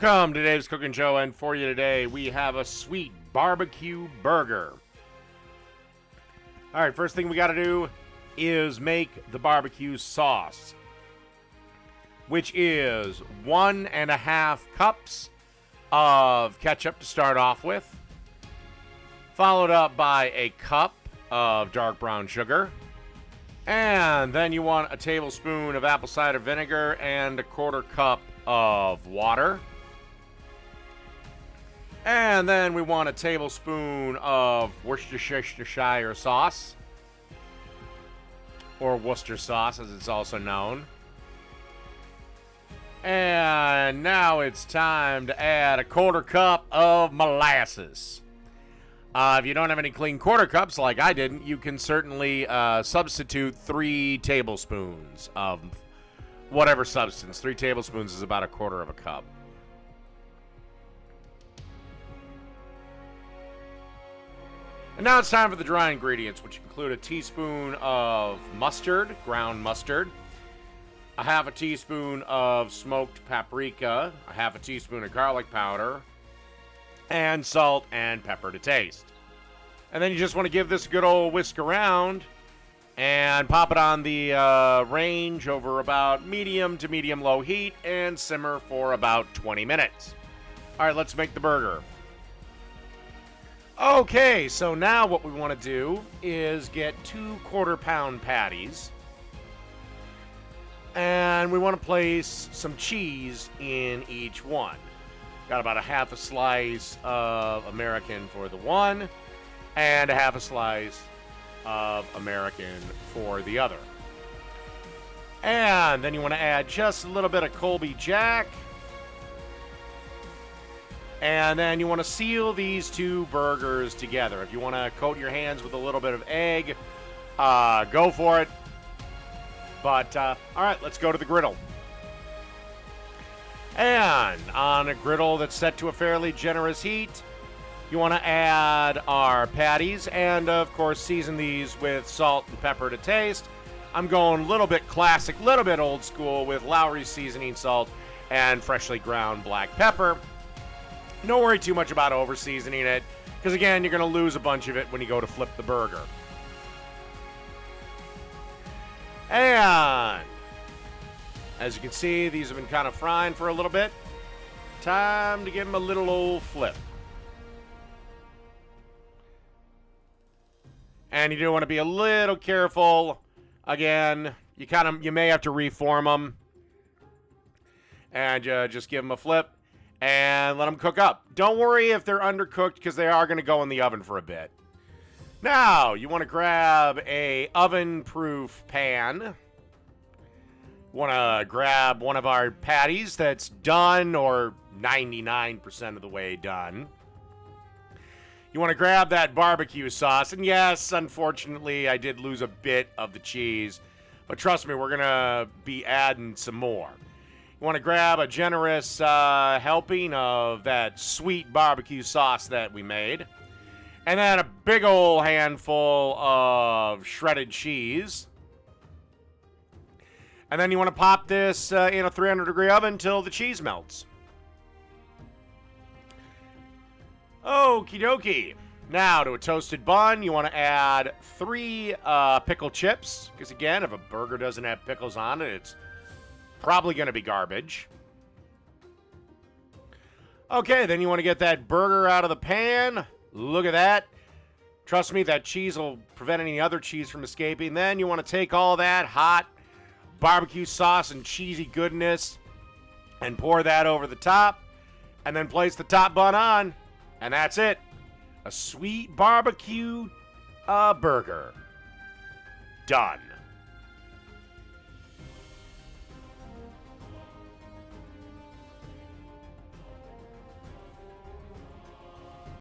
Welcome to Dave's Cooking Show, and for you today, we have a sweet barbecue burger. All right, first thing we got to do is make the barbecue sauce, which is 1.5 cups of ketchup to start off with, followed up by a cup of dark brown sugar, and then you want a tablespoon of apple cider vinegar and a 1/4 cup of water. And then we want a tablespoon of Worcestershire sauce, or Worcester sauce as it's also known. And now it's time to add a 1/4 cup of molasses. If you don't have any clean 1/4 cups like I didn't, you can certainly substitute 3 tablespoons of whatever substance. 3 tablespoons is about a 1/4 of a cup. And now it's time for the dry ingredients, which include a teaspoon of mustard, ground mustard, a 1/2 teaspoon of smoked paprika, a 1/2 teaspoon of garlic powder, and salt and pepper to taste. And then you just want to give this a good old whisk around and pop it on the range over about medium to medium-low heat and simmer for about 20 minutes. All right, let's make the burger. Okay, so now what we want to do is get 2 1/4-pound patties. And we want to place some cheese in each one. Got about a 1/2 slice of American for the one, and a 1/2 slice of American for the other. And then you want to add just a little bit of Colby Jack. And then you want to seal these 2 burgers together. If you want to coat your hands with a little bit of egg, go for it. But, all right, let's go to the griddle. And on a griddle that's set to a fairly generous heat, you want to add our patties and, of course, season these with salt and pepper to taste. I'm going a little bit classic, little bit old school with Lowry's seasoning salt and freshly ground black pepper. Don't worry too much about over-seasoning it, because, again, you're going to lose a bunch of it when you go to flip the burger. And as you can see, these have been kind of frying for a little bit. Time to give them a little old flip. And you do want to be a little careful. Again, you may have to reform them. And just give them a flip and let them cook up. Don't worry if they're undercooked, because they are going to go in the oven for a bit. Now, you want to grab a oven-proof pan. You want to grab one of our patties that's done, or 99% of the way done. You want to grab that barbecue sauce. And yes, unfortunately, I did lose a bit of the cheese. But trust me, we're going to be adding some more. You want to grab a generous helping of that sweet barbecue sauce that we made. And then a big old handful of shredded cheese. And then you want to pop this in a 300-degree oven until the cheese melts. Okie dokie. Now, to a toasted bun, you want to add 3 pickle chips. Because, again, if a burger doesn't have pickles on it, it's probably going to be garbage. Okay, then you want to get that burger out of the pan. Look at that. Trust me, that cheese will prevent any other cheese from escaping. Then you want to take all that hot barbecue sauce and cheesy goodness and pour that over the top. And then place the top bun on. And that's it. A sweet barbecue burger. Done.